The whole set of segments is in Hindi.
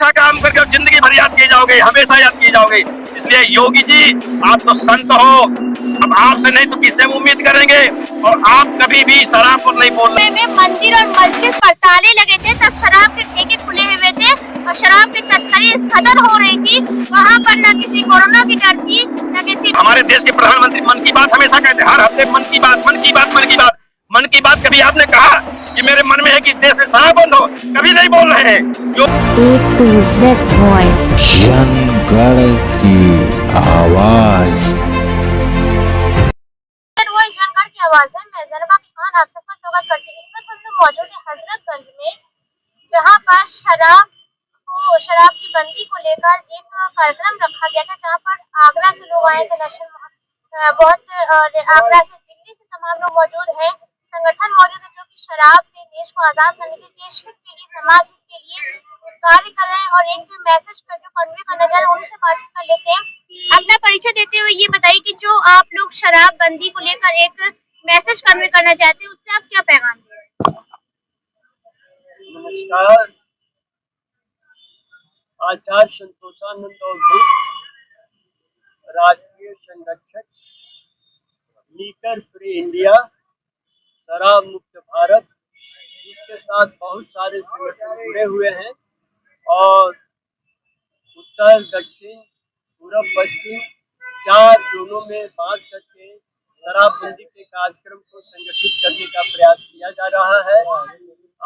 अच्छा काम करके अब जिंदगी भर याद किए जाओगे, हमेशा याद किए जाओगे। इसलिए योगी जी, आप तो संत हो, अब आपसे नहीं तो किससे उम्मीद करेंगे। और आप कभी भी शराब पर नहीं बोल रहे। में मंदिर और मस्जिद पर ताले लगे थे, तब शराब के ठेके खुले हुए थे और शराब की तस्करी इस कदर हो रही थी, वहाँ पर न किसी कोरोना की डर थी, न किसी। हमारे देश के प्रधानमंत्री मन की बात हमेशा कहते हैं, हर हफ्ते मन की बात, मन की बात, मन की बात, मन की बात। कभी आपने कहा कि मेरे मन में है कि देश में शराब बंद हो? कभी नहीं बोल रहे हैं। जो A to Z Voice, जनगण की आवाज। जनगण की आवाज है। मैं जैनबा खान आप सबका स्वागत करती हूँ। इस वक्त हम लोग मौजूद है हजरतगंज में, जहाँ पर शराब की बंदी को लेकर एक कार्यक्रम रखा गया था, जहाँ पर आगरा से लोग आए थे, आगरा से, दिल्ली से तमाम लोग मौजूद है। संगठन मौजूद है जो कि शराब से देश को आजाद करने के, देश हित के लिए, समाज हित के लिए कार्य कर रहे हैं और एक जो मैसेज का जो कन्वे करना चाह रहे हैं, उनसे बातचीत कर लेते हैं। अपना परिचय देते हुए ये बताइए कि जो आप लोग शराब बंदी को लेकर एक मैसेज कन्वे करना चाहते हैं, उससे आप क्या पैगाम दें? नमस्कार। आचार्य संतोषानंद अवधूत, राष्ट्रीय संरक्षक, लीकर फ्री इंडिया, शराब मुक्त भारत, इसके साथ बहुत सारे संगठन जुड़े हुए हैं और उत्तर, दक्षिण, पूर्व, पश्चिम 4 जोनों में बांट करके शराबबंदी के कार्यक्रम को संगठित करने का प्रयास किया जा रहा है।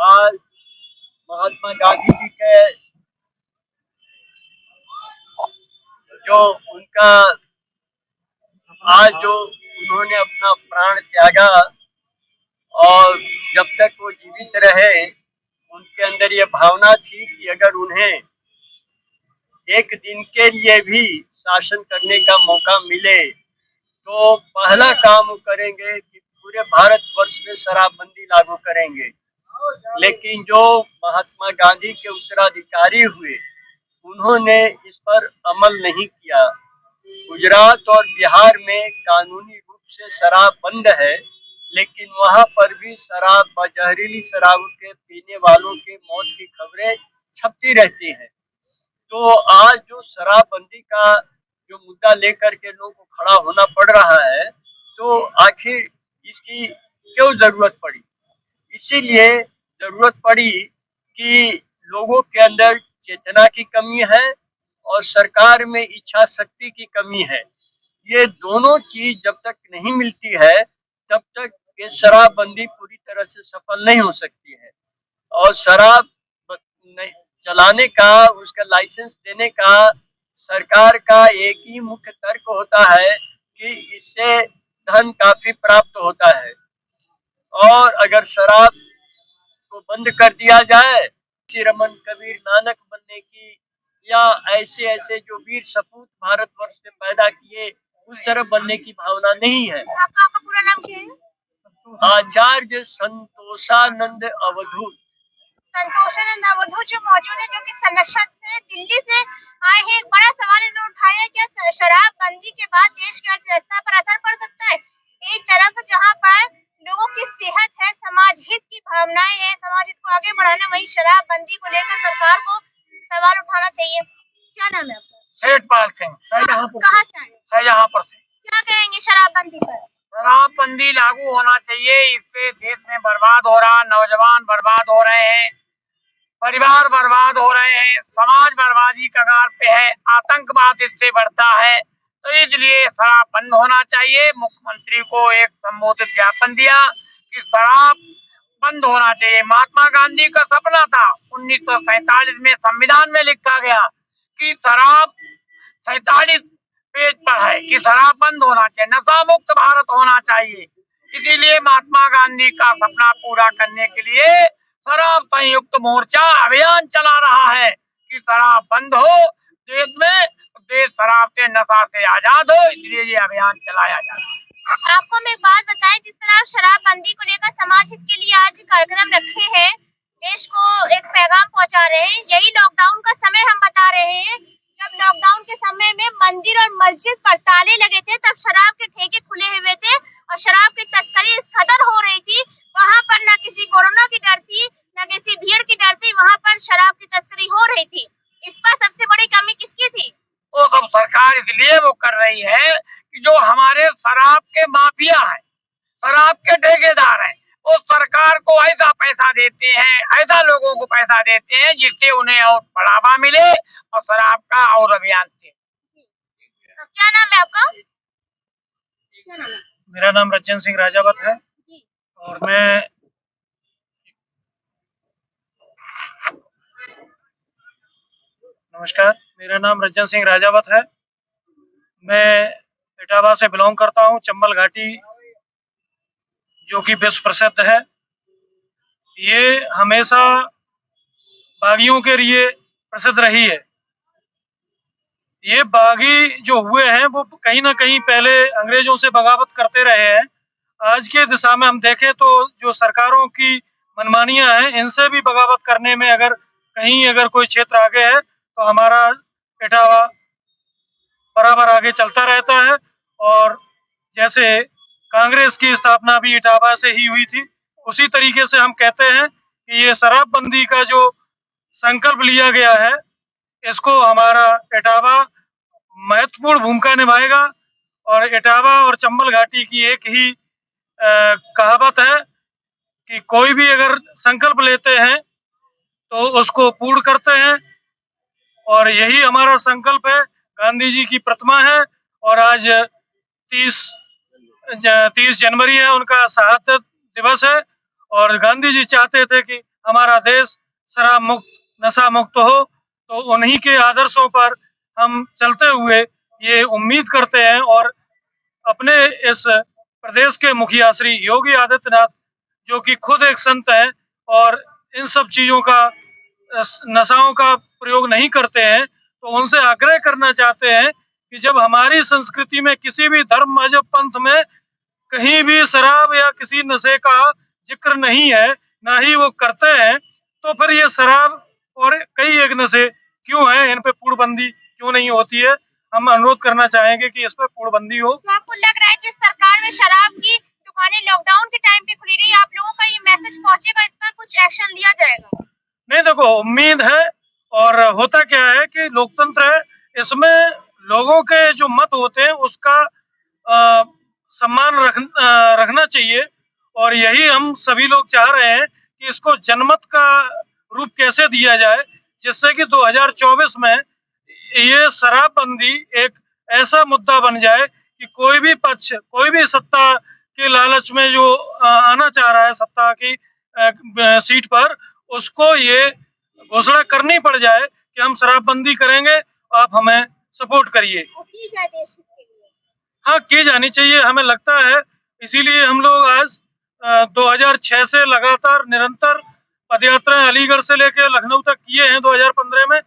आज महात्मा गांधी जी के उन्होंने अपना प्राण त्यागा और जब तक वो जीवित रहे, उनके अंदर ये भावना थी कि अगर उन्हें एक दिन के लिए भी शासन करने का मौका मिले तो पहला काम वो करेंगे कि पूरे भारतवर्ष में शराबबंदी लागू करेंगे। लेकिन जो महात्मा गांधी के उत्तराधिकारी हुए, उन्होंने इस पर अमल नहीं किया। गुजरात और बिहार में कानूनी रूप से शराब बंद है, लेकिन वहां पर भी शराब, जहरीली शराब के पीने वालों के मौत की खबरें छपती रहती हैं। तो आज जो शराबबंदी का जो मुद्दा लेकर के लोगों को खड़ा होना पड़ रहा है, तो आखिर इसकी क्यों जरूरत पड़ी? इसीलिए जरूरत पड़ी कि लोगों के अंदर चेतना की कमी है और सरकार में इच्छा शक्ति की कमी है। ये दोनों चीज जब तक नहीं मिलती है, तब तक ये शराबबंदी पूरी तरह से सफल नहीं हो सकती है। और शराब चलाने का, उसका लाइसेंस देने का सरकार का एक ही मुख्य तर्क होता है कि इससे धन काफी प्राप्त होता है। और अगर शराब को बंद कर दिया जाए, रमन, कबीर, नानक बनने की या ऐसे ऐसे जो वीर सपूत भारतवर्ष में पैदा किए, उस तरह बनने की भावना नहीं है। आपका पूरा नाम क्या है? आचार्य संतोषानंद अवधूत। संतोषानंद अवधूत जो मौजूद है, जो कि संरक्षक से दिल्ली से आए हैं। एक बड़ा सवाल इन्होंने उठाया, क्या शराब बंदी के बाद देश की अर्थव्यवस्था पर असर पड़ सकता है? एक तरफ जहां पर लोगों की सेहत है, समाज हित की भावनाएं है, समाज हित को आगे बढ़ाना, वही शराब बंदी को लेकर सरकार को सवाल उठाना चाहिए। क्या नाम है आपका? सेठपाल सिंह, शाहजहांपुर। कहाँ से आए? शाहजहांपुर से। क्या कहेंगे शराबबंदी पर? शराबबंदी लागू होना चाहिए। इससे देश में बर्बाद हो रहा, नौजवान बर्बाद हो रहे हैं, परिवार बर्बाद हो रहे हैं, समाज बर्बादी कगार पे है, आतंकवाद इससे बढ़ता है। तो इसलिए शराब बंद होना चाहिए। मुख्यमंत्री को एक संबोधित ज्ञापन दिया कि शराब बंद होना चाहिए। महात्मा गांधी का सपना था, 1947 में संविधान में लिखा गया कि शराब 47 पेज पर है कि शराब बंद होना चाहिए, नशा मुक्त भारत होना चाहिए। इसीलिए महात्मा गांधी का सपना पूरा करने के लिए शराब संयुक्त मोर्चा अभियान चला रहा है कि शराब बंद हो देश में, देश शराब से, नशा से आजाद हो। इसलिए ये अभियान चलाया जा रहा है। आपको मैं एक बात बताएं, जिस तरह शराबबंदी को लेकर समाज हित के लिए आज कार्यक्रम रखे हैं, देश को एक पैगाम पहुंचा रहे हैं। यही लॉकडाउन का समय हम बता रहे हैं, जब लॉकडाउन के समय में मंदिर और मस्जिद पर ताले लगे थे, तब शराब के ठेके खुले हुए थे और शराब की तस्करी इस कदर हो रही थी, वहाँ पर न किसी कोरोना की डर थी, न किसी भीड़ की डर थी, वहाँ पर शराब की तस्करी हो रही थी। इस सरकार इसलिए वो कर रही है कि जो हमारे शराब के माफिया हैं, शराब के ठेकेदार हैं, वो सरकार को ऐसा पैसा देते हैं, ऐसा लोगों को पैसा देते हैं जिससे उन्हें और बढ़ावा मिले और शराब का और अभियान थे। क्या नाम है आपका? क्या नाम है? मेरा नाम रंजन सिंह राजावत है और मैं नमस्कार, मेरा नाम रंजन सिंह राजावत है। मैं इटावा से बिलोंग करता हूँ। चंबल घाटी जो कि विश्व प्रसिद्ध है, ये हमेशा बागियों के लिए प्रसिद्ध रही है। ये बागी जो हुए हैं वो कहीं ना कहीं पहले अंग्रेजों से बगावत करते रहे हैं। आज के दिशा में हम देखें तो जो सरकारों की मनमानियां हैं, इनसे भी बगावत करने में अगर कोई क्षेत्र आगे है तो हमारा इटावा बराबर आगे चलता रहता है। और जैसे कांग्रेस की स्थापना भी इटावा से ही हुई थी, उसी तरीके से हम कहते हैं कि ये शराबबंदी का जो संकल्प लिया गया है, इसको हमारा इटावा महत्वपूर्ण भूमिका निभाएगा। और इटावा और चंबल घाटी की एक ही कहावत है कि कोई भी अगर संकल्प लेते हैं तो उसको पूर्ण करते हैं, और यही हमारा संकल्प है। गांधी जी की प्रतिमा है और आज 30 जनवरी है, उनका शहादत दिवस है। और गांधी जी चाहते थे कि हमारा देश शराब मुक्त, नशा मुक्त हो, तो उन्हीं के आदर्शों पर हम चलते हुए ये उम्मीद करते हैं। और अपने इस प्रदेश के मुखिया श्री योगी आदित्यनाथ, जो कि खुद एक संत हैं और इन सब चीजों का, नशाओं का प्रयोग नहीं करते हैं, तो उनसे आग्रह करना चाहते हैं कि जब हमारी संस्कृति में किसी भी धर्म, मजहब, पंथ में कहीं भी शराब या किसी नशे का जिक्र नहीं है, ना ही वो करते हैं, तो फिर ये शराब और कई एक नशे क्यों हैं, इन पे पूर्णबंदी क्यों नहीं होती है? हम अनुरोध करना चाहेंगे कि इस पर पूर्णबंदी हो। तो आपको लग रहा है जिस सरकार में शराब की दुकानें लॉकडाउन के टाइम पे खुली रही, आप लोगों का ये मैसेज पहुंचेगा, इस पर कुछ एक्शन लिया जाएगा? नहीं, देखो, उम्मीद है। और होता क्या है कि लोकतंत्र है, इसमें लोगों के जो मत होते हैं उसका सम्मान रखना चाहिए। और यही हम सभी लोग चाह रहे हैं कि इसको जनमत का रूप कैसे दिया जाए, जिससे कि 2024 में ये शराबबंदी एक ऐसा मुद्दा बन जाए कि कोई भी पक्ष, कोई भी सत्ता के लालच में जो आना चाह रहा है सत्ता की सीट पर, उसको ये घोषणा करनी पड़ जाए कि हम शराबबंदी करेंगे, आप हमें सपोर्ट करिए। हाँ, की जानी चाहिए, हमें लगता है। इसीलिए हम लोग आज 2006 से लगातार निरंतर पदयात्रा अलीगढ़ से लेकर लखनऊ तक किए हैं 2015 में,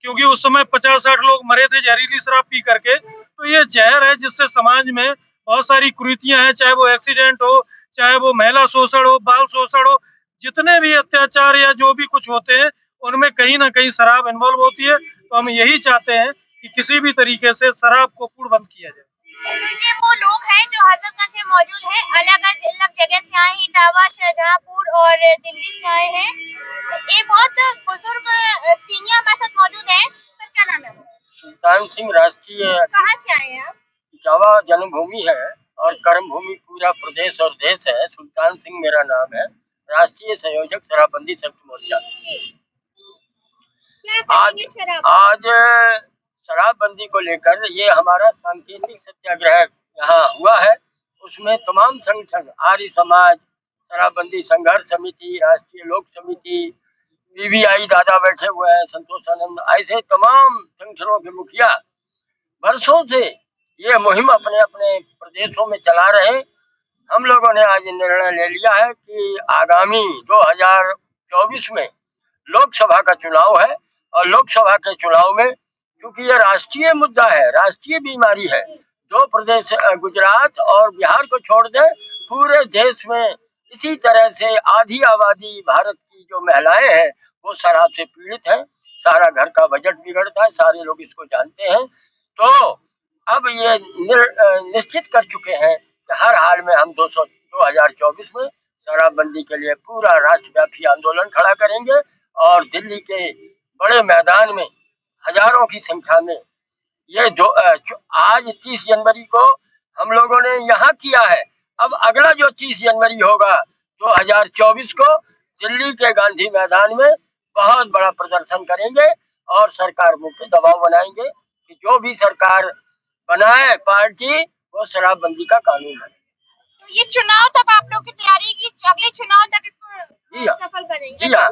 क्योंकि उस समय 50-60 लोग मरे थे जहरीली शराब पी करके। तो ये जहर है जिससे समाज में बहुत सारी कुरीतियां हैं, चाहे वो एक्सीडेंट हो, चाहे वो महिला शोषण हो, बाल शोषण हो, जितने भी अत्याचार या जो भी कुछ होते हैं उनमें कहीं ना कहीं शराब इन्वॉल्व होती है। तो हम यही चाहते हैं कि किसी भी तरीके से शराब को पूर्णबंद किया जाए। ये वो लोग हैं जो हजरतगंज में मौजूद हैं, अलग अलग जगह से आए हैं, इटावा, शाहजहांपुर और दिल्ली से आए हैं। ये बहुत बुजुर्ग सीनियर हमारे साथ मौजूद हैं। सर, क्या नाम है? सुल्तान सिंह, राष्ट्रीय। कहाँ से आए हैं आप? इटावा जन्मभूमि है और कर्मभूमि पूरा प्रदेश और देश है। सुल्तान सिंह मेरा नाम है, राष्ट्रीय संयोजक शराबबंदी संयुक्त मोर्चा। आज शराबबंदी को लेकर ये हमारा सांकेतिक सत्याग्रह यहाँ हुआ है। उसमें तमाम संगठन, आर्य समाज, शराबबंदी संघर्ष समिति, राष्ट्रीय लोक समिति, बीबीआई दादा बैठे हुए हैं, संतोषानंद, ऐसे तमाम संगठनों के मुखिया वर्षों से ये मुहिम अपने अपने प्रदेशों में चला रहे। हम लोगों ने आज निर्णय ले लिया है कि आगामी 2024 में लोकसभा का चुनाव है, और लोकसभा के चुनाव में, क्योंकि ये राष्ट्रीय मुद्दा है, राष्ट्रीय बीमारी है, दो प्रदेश गुजरात और बिहार को छोड़ दे, पूरे देश में इसी तरह से आधी आबादी भारत की जो महिलाएं हैं वो शराब से पीड़ित हैं। सारा घर का बजट बिगड़ता है, सारे लोग इसको जानते हैं। तो अब ये निश्चित कर चुके हैं कि हर हाल में हम 2024 में शराबबंदी के लिए पूरा राष्ट्रव्यापी आंदोलन खड़ा करेंगे और दिल्ली के बड़े मैदान में हजारों की संख्या में ये जो आज 30 जनवरी को हम लोगों ने यहाँ किया है। अब अगला जो 30 जनवरी होगा 2024 को दिल्ली के गांधी मैदान में बहुत बड़ा प्रदर्शन करेंगे और सरकार पे दबाव बनाएंगे कि जो भी सरकार बनाए पार्टी वो शराबबंदी का कानून है। तो ये चुनाव तक आप लोग की तैयारी की, अगले चुनाव तक इसको सफल करेंगे? जी हाँ।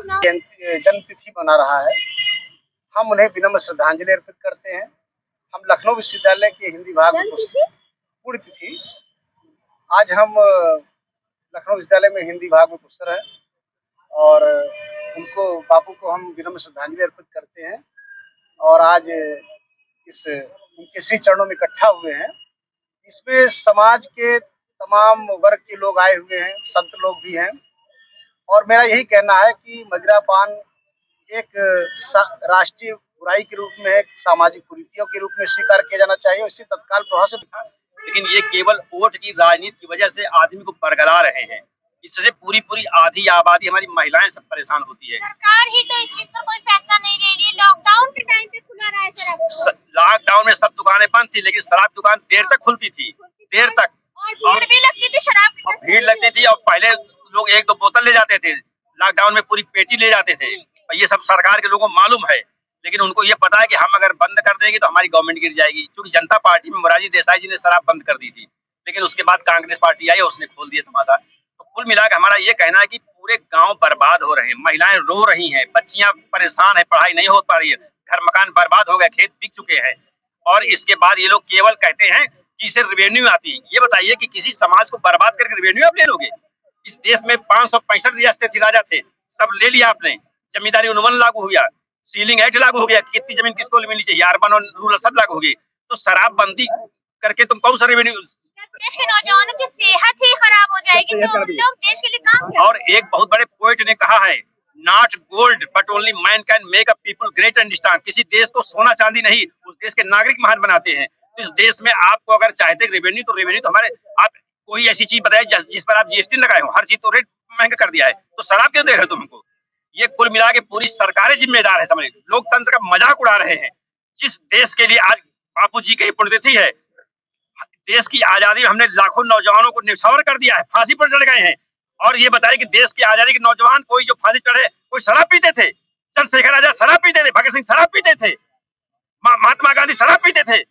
जन्मतिथि मना रहा है, हम उन्हें विनम्र श्रद्धांजलि अर्पित करते हैं। हम लखनऊ विश्वविद्यालय के हिंदी विभाग में पुण्यतिथि आज हम लखनऊ विश्वविद्यालय में हिंदी विभाग में पुष्कर हैं और उनको बापू को हम विनम्र श्रद्धांजलि अर्पित करते हैं और आज इस उनके श्री चरणों में इकट्ठा हुए हैं। इसमें समाज के तमाम वर्ग के लोग आए हुए हैं, संत लोग भी हैं और मेरा यही कहना है कि मदिरापान एक राष्ट्रीय बुराई के रूप में, एक सामाजिक कुरीतियों के रूप में स्वीकार किया जाना चाहिए, उसके तत्काल प्रभाव से। लेकिन ये केवल वोट की राजनीति की वजह से आदमी को बरगला रहे हैं। इससे पूरी आधी आबादी हमारी महिलाएं सब परेशान होती है। सरकार ही तो इस चीज पर कोई फैसला नहीं ले रही। लॉकडाउन के टाइम पे खुला रहा है शराब। लॉकडाउन में सब दुकानें बंद थी, लेकिन शराब दुकान देर तक खुलती थी, देर तक, और भीड़ भी लगती थी शराब की। भीड़ लगती थी और पहले लोग 1-2 बोतल ले जाते थे, लॉकडाउन में पूरी पेटी ले जाते थे। ये सब सरकार के लोगों को मालूम है, लेकिन उनको ये पता है कि हम अगर बंद कर देंगे तो हमारी गवर्नमेंट गिर जाएगी। क्योंकि जनता पार्टी में मोरारजी देसाई जी ने शराब बंद कर दी थी, लेकिन उसके बाद कांग्रेस पार्टी आई, उसने खोल दिया तमाशा। तो कुल मिलाकर हमारा ये कहना है कि पूरे गांव बर्बाद हो रहे हैं, महिलाएं रो रही हैं, बच्चियां परेशान है, पढ़ाई नहीं हो पा रही है, घर मकान बर्बाद हो गए, खेत बिक चुके हैं। और इसके बाद ये लोग केवल कहते हैं कि इसे रेवेन्यू आती है। ये बताइए कि किसी समाज को बर्बाद करके रेवेन्यू आप ले लोगे? इस देश में 565 रियासतें थी, राजा थे, सब ले लिया आपने। जमींदारी उन्मूलन लागू हो गया, सीलिंग एक्ट लागू हो गया, कितनी जमीन किसको मिलनी चाहिए, अर्बन और रूरल सब लागू हो गई। तो शराबबंदी करके तुम कौन सा रेवेन्यू? देश के नौजवानों की सेहत ही खराब हो जाएगी तो लोग देश के लिए काम क्या? और एक बहुत बड़े पोएट ने कहा है, not gold but only man can make a people great and strong. किसी देश को सोना चांदी नहीं, उस देश के नागरिक महान बनाते हैं। तो इस देश में आपको अगर चाहते रेवेन्यू, तो रेवेन्यू तो हमारे, आप कोई ऐसी चीज बताए जिस पर आप जीएसटी लगाए हो, हर चीज तो रेट महंगा कर दिया है, तो शराब क्यों दे रहे हो तुमको? ये कुल मिला के पूरी सरकारें जिम्मेदार है, समझ, लोकतंत्र का मजाक उड़ा रहे हैं। जिस देश के लिए आज बापू जी की पुण्यतिथि है, देश की आजादी में हमने लाखों नौजवानों को निछावर कर दिया है, फांसी पर चढ़ गए हैं। और ये बताए कि देश की आजादी के नौजवान कोई जो फांसी चढ़े, कोई शराब पीते थे, चंद्रशेखर आजाद शराब पीते थे, भगत सिंह शराब पीते थे, महात्मा गांधी शराब पीते थे।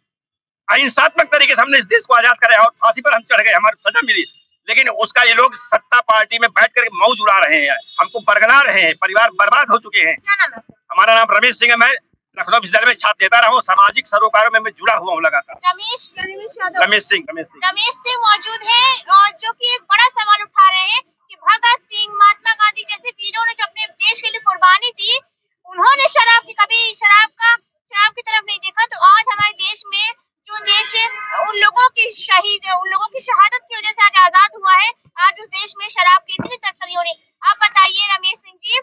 अहिंसात्मक तरीके से हमने इस देश को आजाद कराया और फांसी पर हम चढ़ गए, हमारी सजा मिली। लेकिन उसका ये लोग सत्ता पार्टी में बैठ कर मौज उड़ा रहे हैं, हमको बरगला रहे हैं, परिवार बर्बाद हो चुके हैं। हमारा नाम रमेश सिंह है, मैं लखनऊ विश्वविद्यालय में छात्र देता रहा हूँ, सामाजिक सरोकारों में जुड़ा हुआ हूँ लगातार। रमेश सिंह मौजूद है और जो कि एक बड़ा सवाल उठा रहे हैं कि भगत सिंह, महात्मा गांधी जैसे वीरों ने जो अपने देश के लिए कुर्बानी दी, उन्होंने कभी शराब की तरफ नहीं देखा। तो आज हमारे देश में जो देश उन लोगों की शहादत की वजह से आज आजाद हुआ है, आज उस देश में शराब की इतनी तस्करी हो रही। आप बताइए रमेश सिंह जी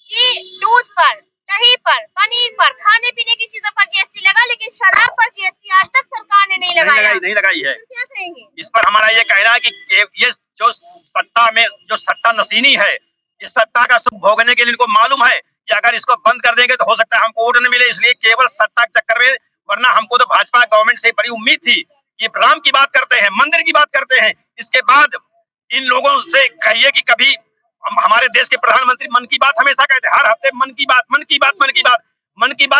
कि दूध पर, दही पर, पनीर पर, खाने पीने की चीजों पर जीएसटी लगा, लेकिन शराब पर जीएसटी आज तक सरकार ने नहीं लगाई है। क्या कहेंगे इस पर? हमारा ये कहना है कि ये जो सत्ता नशीनी है, इस सत्ता का सुख भोगने के लिए इनको मालूम है कि अगर इसको बंद कर देंगे तो हो सकता है हमको वोट न मिले, इसलिए केवल सत्ता के चक्कर में। वरना हमको तो भाजपा गवर्नमेंट से बड़ी उम्मीद थी कि राम की बात करते हैं, मंदिर की बात करते हैं। इसके बाद इन लोगों से कहिए कि कभी हमारे देश के प्रधानमंत्री मन की बात हमेशा कहते हैं, हर हफ्ते मन की बात।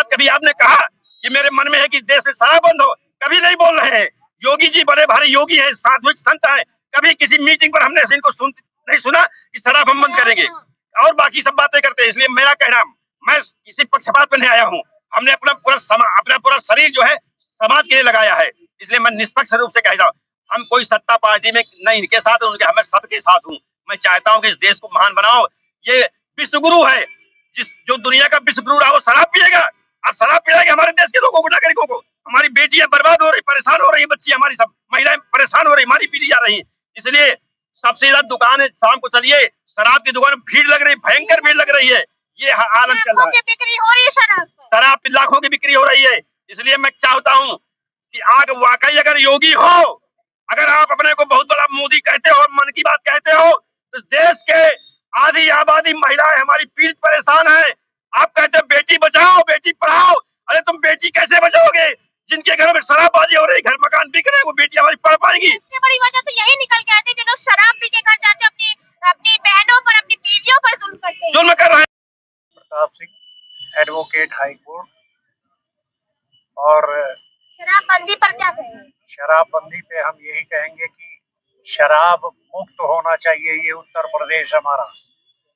कभी आपने कहा कि मेरे मन में है कि देश में शराब बंद हो? कभी नहीं बोल रहे हैं। योगी जी बड़े भारी योगी हैं, साधु संत हैं, कभी किसी मीटिंग पर हमने इनको नहीं सुना कि शराब हम बंद करेंगे, और बाकी सब बातें करते हैं। इसलिए मेरा कहना, मैं किसी पक्षपात पर नहीं आया हूँ, हमने अपना पूरा शरीर जो है समाज के लिए लगाया है, इसलिए मैं निष्पक्ष रूप से कहता हूँ। हम कोई सत्ता पार्टी में नहीं इनके साथ हूँ, मैं सबके साथ हूँ। मैं चाहता हूँ कि इस देश को महान बनाओ। ये विश्व गुरु है, जो दुनिया का विश्व गुरु रहा वो शराब पिएगा। अब शराब पिलाएगा हमारे देश के लोगों को, नागरिकों को। हमारी बेटियां बर्बाद हो रही, परेशान हो रही, बच्ची हमारी सब महिलाएं परेशान हो रही, मारी पीटी जा रही। इसलिए सबसे ज्यादा दुकान है, शाम को चलिए शराब की दुकान भीड़ लग रही, भयंकर भीड़ लग रही है। ये आलम चल रहा है, बिक्री हो रही है, शराब लाखों की बिक्री हो रही है। इसलिए मैं चाहता हूँ कि आग वाकई अगर योगी हो, अगर आप अपने को बहुत बड़ा मोदी कहते हो, मन की बात कहते हो, तो देश के आधी आबादी महिलाएं हमारी पीठ परेशान है। आप कहते हो बेटी बचाओ बेटी पढ़ाओ, अरे तुम बेटी कैसे बचाओगे जिनके जिनके घर में शराबबाजी हो रही, घर मकान बिक रहे, वो बेटी हमारी पढ़ पाएगी? सबसे बड़ी वजह तो यही निकल के आती है, जो लोग शराब पी के घर जाते हैं, अपनी बहनों पर, अपनी बीवियों पर जुल्म करते हैं। जुल्म कर रहे हैं। Pratap Singh, advocate high court. और शराबबंदी पर क्या कहेंगे? शराबबंदी पे हम यही कहेंगे कि शराब मुक्त होना चाहिए। ये उत्तर प्रदेश हमारा,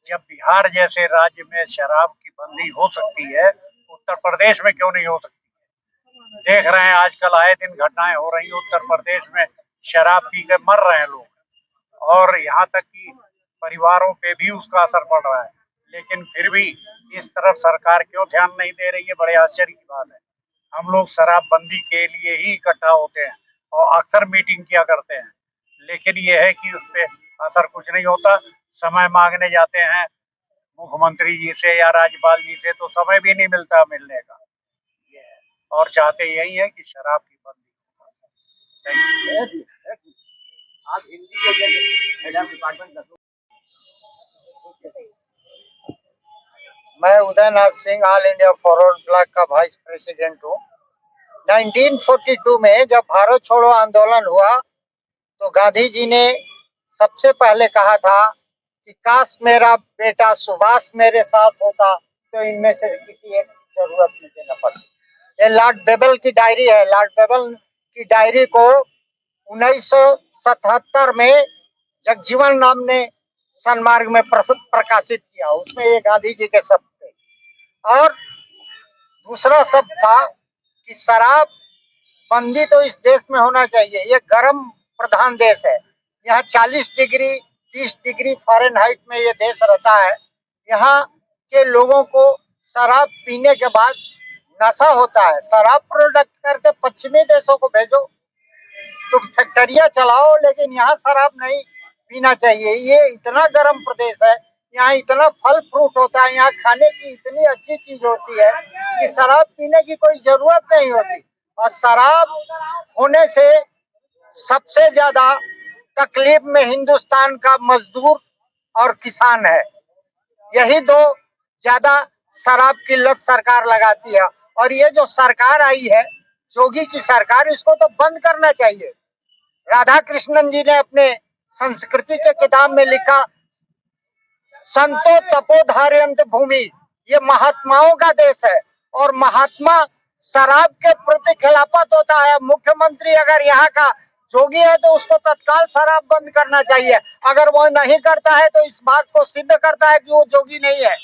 जब बिहार जैसे राज्य में शराब की बंदी हो सकती है, उत्तर प्रदेश में क्यों नहीं हो सकती? देख रहे हैं आजकल आए दिन घटनाएं हो रही हैं उत्तर प्रदेश में, शराब पी के मर रहे हैं लोग, और यहाँ तक कि परिवारों पे भी उसका असर पड़ रहा है। लेकिन फिर भी इस तरफ सरकार क्यों ध्यान नहीं दे रही है, बड़े आश्चर्य की बात है। हम लोग शराबबंदी के लिए ही इकट्ठा होते हैं और अक्सर मीटिंग किया करते हैं, लेकिन ये है कि उस पर असर कुछ नहीं होता। समय मांगने जाते हैं मुख्यमंत्री जी से या राज्यपाल जी से, तो समय भी नहीं मिलता मिलने का। ये है, और चाहते यही है कि शराब की बंदी। आप हिंदी के हेड ऑफ डिपार्टमेंट। मैं उदयनाथ सिंह ऑल इंडिया फॉरवर्ड ब्लॉक का वाइस प्रेसिडेंट हूँ। 1942 में जब भारत छोड़ो आंदोलन हुआ तो गांधी जी ने सबसे पहले कहा था कि काश मेरा बेटा सुभाष मेरे साथ होता तो इनमें से किसी एक की जरूरत मुझे न पड़ती। ये लॉर्ड बेबल की डायरी है। लॉर्ड बेबल की डायरी को 1977 में जगजीवन राम ने सन्मार्ग में प्रकाशित किया। उसमें ये गांधी जी के शब्द थे। और दूसरा शब्द था कि शराब बंदी तो इस देश में होना चाहिए। ये गर्म प्रधान देश है। यहाँ 40 डिग्री 30 डिग्री फ़ारेनहाइट में ये देश रहता है। यहाँ के लोगों को शराब पीने के बाद नशा होता है। शराब प्रोडक्ट करके पश्चिमी देशों को भेजो, तुम फैक्ट्रियाँ चलाओ, लेकिन यहाँ शराब नहीं पीना चाहिए। ये इतना गर्म प्रदेश है, यहाँ इतना फल फ्रूट होता है, यहाँ खाने की इतनी अच्छी चीज होती है कि शराब पीने की कोई जरूरत नहीं होती। और शराब होने से सबसे ज्यादा तकलीफ में हिंदुस्तान का मजदूर और किसान है। यही दो ज्यादा शराब की लत सरकार लगाती है। और ये जो सरकार आई है, योगी की सरकार, इसको तो बंद करना चाहिए। राधा कृष्णन जी ने अपने संस्कृति के किताब में लिखा, संतो तपोधार्यंत भूमि, ये महात्माओं का देश है और महात्मा शराब के प्रति खिलाफत होता है। मुख्यमंत्री अगर यहाँ का योगी है तो उसको तत्काल शराब बंद करना चाहिए। अगर वो नहीं करता है तो इस बात को सिद्ध करता है कि वो योगी नहीं है,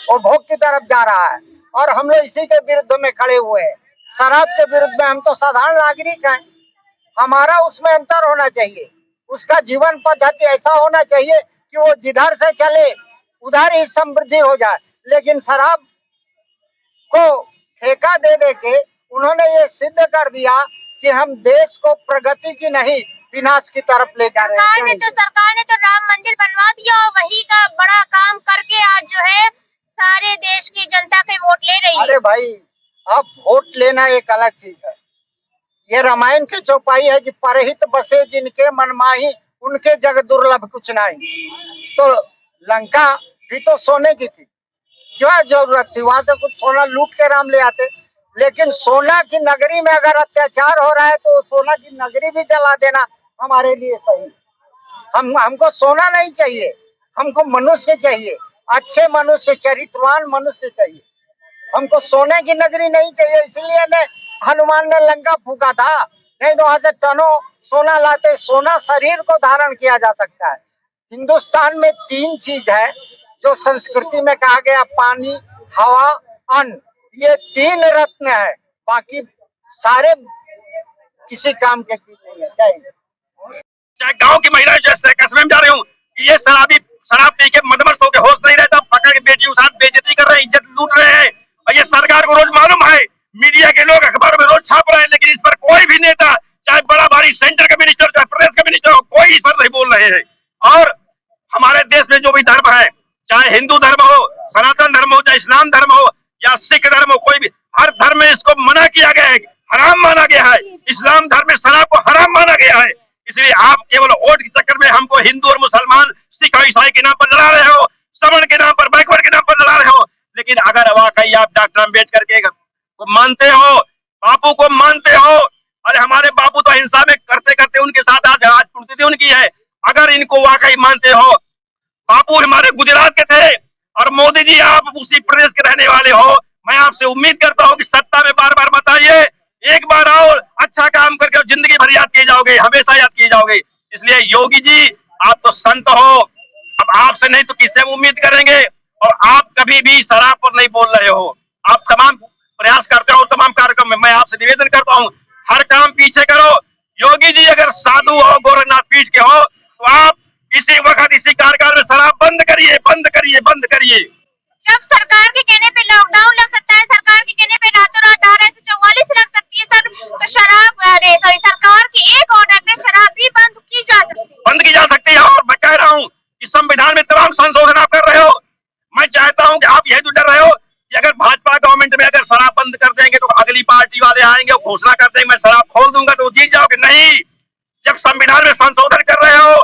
वो भोग की तरफ जा रहा है। और हम लोग इसी के विरुद्ध में खड़े हुए हैं, शराब के विरुद्ध में। हम तो साधारण नागरिक हैं, हमारा उसमें अंतर होना चाहिए। उसका जीवन पद्धति ऐसा होना चाहिए कि वो जिधर से चले उधर ही समृद्धि हो जाए। लेकिन शराब को ठेका दे दे के उन्होंने ये सिद्ध कर दिया कि हम देश को प्रगति की नहीं विनाश की तरफ ले जा रहे हैं। सरकार ने तो राम मंदिर बनवा दिया और वही का बड़ा काम करके आज जो है सारे देश की जनता के वोट ले रही है। अरे भाई, अब वोट लेना एक अलग चीज है। ये रामायण की चौपाई है कि परहित बसे जिनके मनमाही, उनके जग दुर्लभ कुछ नहीं। तो लंका भी तो सोने की थी, क्या जरूरत थी? वहां से कुछ सोना लूट के राम ले आते। लेकिन सोना की नगरी में अगर अत्याचार हो रहा है तो सोना की नगरी भी जला देना हमारे लिए सही। हमको सोना नहीं चाहिए, हमको मनुष्य चाहिए, अच्छे मनुष्य, चरित्रवान मनुष्य चाहिए। हमको सोने की नगरी नहीं चाहिए। इसलिए ने हनुमान ने लंका फूका था, नहीं तो वहां से टनों सोना लाते। सोना शरीर को धारण किया जा सकता है। हिंदुस्तान में 3 चीज है जो संस्कृति में कहा गया, पानी, हवा, अन्न। ये 3 रत्न है, बाकी सारे किसी काम के चीज नहीं है। चाहे गांव की महिलाएं जैसे कस्बे में जा रही हूँ, ये शराब पी के मदमस्त होकर होश नहीं रहता, पकड़ के बेटियों के साथ बेइज्जती कर रहे हैं, इज्जत लूट रहे हैं। और ये सरकार को रोज मालूम है, मीडिया के लोग अखबारों में रोज छाप रहे हैं, लेकिन इस पर कोई भी नेता, चाहे बड़ा भारी सेंटर का मिनिस्टर, चाहे प्रदेश का मिनिस्टर हो, कोई इस पर नहीं बोल रहे हैं। और हमारे देश में जो भी धर्म है, चाहे हिंदू धर्म हो, सनातन धर्म हो, चाहे इस्लाम धर्म हो या सिख धर्म हो, कोई भी, हर धर्म में इसको मना किया गया है, हराम माना गया है। इस्लाम धर्म में शराब को हराम माना गया है। इसलिए आप केवल वोट के चक्कर में हमको हिंदू और मुसलमान, सिख और ईसाई के नाम पर लड़ा रहे हो, सवर्ण के नाम पर, बैकवर्ड के नाम पर लड़ा रहे हो। लेकिन अगर वाकई आप डॉक्टर अम्बेडकर के को मानते हो बापू को मानते हो, अरे हमारे बापू तो हिंसा में करते करते उनके साथ आज पुण्यतिथि उनकी है। अगर इनको वाकई मानते हो, बापू हमारे गुजरात के थे और मोदी जी आप उसी प्रदेश के रहने वाले हो, मैं आपसे उम्मीद करता हूं कि सत्ता में बार बार मत आइए, एक बार आओ, अच्छा काम करके जिंदगी भर याद किए जाओगे, हमेशा याद किए जाओगे। इसलिए योगी जी आप तो संत हो, अब आपसे नहीं तो किससे उम्मीद करेंगे, और आप कभी भी शराब पर नहीं बोल रहे हो, आप तमाम प्रयास करते हो तमाम कार्यक्रम में। मैं आपसे निवेदन करता हूँ हर काम पीछे करो। योगी जी अगर साधु हो, गोरखनाथ पीठ के हो, तो आप इसी वक्त इसी कार्यकाल में शराब बंद करिए, बंद करिए, बंद करिए। जब सरकार के कहने पे लॉकडाउन लग सकता है, सरकार के कहने पे रातों रात 1244 लग सकती है, तब तो सरकार के एक ऑर्डर पे शराब भी बंद की जा सकती है, बंद की जा सकती है। और मैं कह रहा हूँ कि संविधान में तमाम संशोधन आप कर रहे हो। मैं चाहता हूँ कि आप यही तो डर रहे हो कि अगर भाजपा गवर्नमेंट में अगर शराब बंद कर देंगे तो अगली पार्टी वाले आएंगे और घोषणा कर देंगे मैं शराब खोल दूंगा तो जीत जाओगे। नहीं, जब संविधान में संशोधन कर रहे हो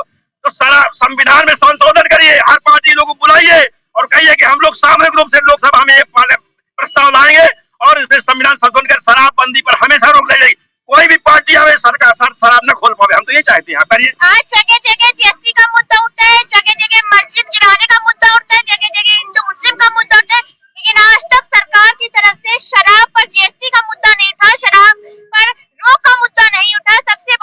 तो संविधान में संशोधन करिए, हर पार्टी लोगों को बुलाइए और कहिए कि हम लोग सामूहिक रूप से लोकसभा में एक प्रस्ताव लाएंगे और इसमें संविधान संशोधन कर शराबबंदी पर हमेशा रोक ले जाएगी। कोई भी पार्टी आवे सरकार शराब न खोल पावे, हम तो ये चाहते हैं। करिए। आज जगह जगह जीएसटी का मुद्दा उठता है, जगह जगह मस्जिद गिराने का मुद्दा उठता है, जगह जगह हिंदू मुस्लिम का मुद्दा उठता है, लेकिन आज तक सरकार की तरफ से शराब पर जीएसटी का मुद्दा नहीं उठा, शराब पर रोक का मुद्दा नहीं उठा। सबसे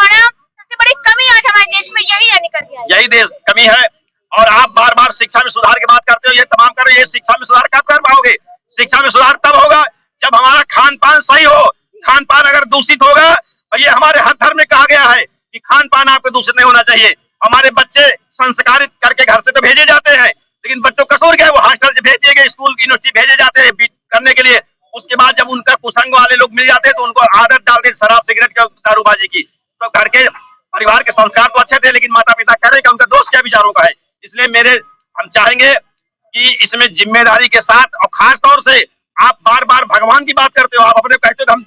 बड़ी कमी आज हमारे देश में यही है, निकल गया यही देश कमी है। और आप बार बार शिक्षा में सुधार की बात करते हो, ये तमाम करो, ये शिक्षा में सुधार कब कर पाओगे? शिक्षा में सुधार तब होगा जब हमारा खान पान सही हो। खान पान अगर दूषित होगा, और ये हमारे हर धर्म में कहा गया है कि खान पान आपको दूषित नहीं होना चाहिए। हमारे बच्चे संस्कारित करके घर से तो भेजे जाते हैं, लेकिन बच्चों कसूर क्या है, वो हॉस्टल से भेज दिए गए, स्कूल की यूनिवर्सिटी भेजे जाते हैं करने के लिए। उसके बाद जब उनका कुसंग वाले लोग मिल जाते हैं तो उनको आदत डालते शराब सिगरेट का दारूबाजी की। तो घर के परिवार के संस्कार तो अच्छे थे, लेकिन माता पिता कह रहे हैं कि उनका दोष क्या विचारों का है। इसलिए हम चाहेंगे कि इसमें जिम्मेदारी के साथ, और खास तौर से आप बार बार भगवान की बात करते हो, आप अपने कहते हो हम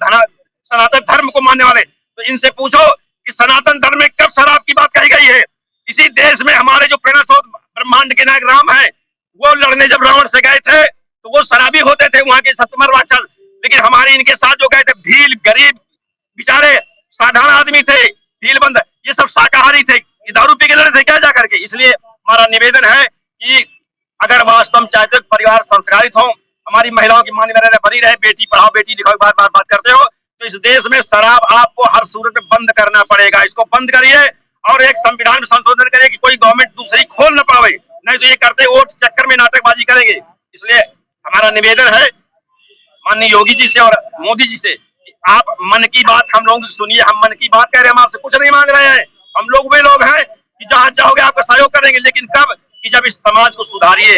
सनातन धर्म को मानने वाले, तो इनसे पूछो कि सनातन धर्म में कब शराब की बात कही गई है? इसी देश में हमारे जो प्रेरणास्रोत ब्रह्मांड के नायक राम है, वो लड़ने जब रावण से गए थे तो वो शराबी होते थे, वहां के सतमर राक्षस। लेकिन हमारे इनके साथ जो गए थे भील, गरीब बेचारे साधारण आदमी थे, भील बंद, ये सब शाकाहारी थे, ये दारू पी के लड़े थे क्या जा करके। इसलिए हमारा निवेदन है कि अगर वास्तव में चाहते परिवार संस्कारित हो, हमारी महिलाओं की मान बनी रहे, बेटी पढ़ाओ बेटी दिखाओ बार बार बात करते हो, तो इस देश में शराब आपको हर सूरत में बंद करना पड़ेगा। इसको बंद करिए और एक संविधान में संशोधन करिए कि कोई गवर्नमेंट दूसरी खोल न पावे, नहीं तो ये करते वोट चक्कर में नाटकबाजी करेंगे। इसलिए हमारा निवेदन है माननीय योगी जी से और मोदी जी से कि आप मन की बात हम लोगों की सुनिए। हम मन की बात कह रहे हैं, हम आपसे कुछ नहीं मांग रहे हैं। हम लोग वे लोग हैं कि जहाँ चाहोगे आपका सहयोग करेंगे, लेकिन कब कि जब इस समाज को सुधारिए,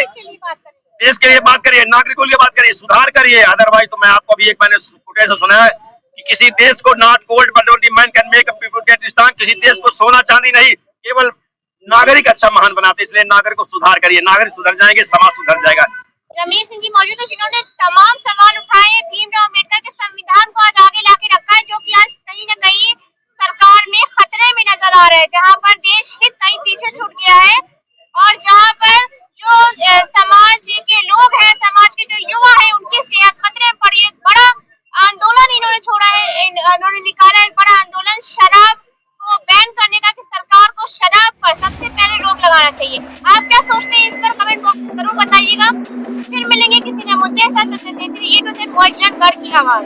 देश के लिए बात करिए, नागरिकों के लिए बात करिए, सुधार करिए। अदरवाइज तो मैं आपको भी एक मैंने फुटेज सुना है कि किसी देश को not gold but only man can make a people get strong, किसी देश को सोना चांदी नहीं, केवल नागरिक अच्छा महान बनाते। इसलिए नागरिक को सुधार करिए, नागरिक सुधर जाएंगे, समाज सुधर जाएगा। रमेश सिंह जी मौजूद है जिन्होंने तमाम सवाल उठाए हैं, भीमराव अम्बेडकर के संविधान को आज आगे लाके रखा है, जो कि आज कहीं न कहीं सरकार में खतरे में नजर आ रहा है, जहाँ पर देश हित कहीं पीछे छूट गया है और जहाँ पर जो समाज के लोग हैं, समाज के जो युवा है, उनकी सेहत खतरे में पड़ी है। बड़ा आंदोलन इन्होंने छोड़ा है, इन्होंने निकाला है बड़ा आंदोलन शराब को बैन करने का, कि सरकार को शराब पर सबसे पहले रोक लगाना चाहिए। आप क्या सोचते हैं इस पर कमेंट बॉक्स में जरूर बताइएगा। फिर मिलेंगे किसी नए मुद्दे के साथ। गढ़ की आवाज।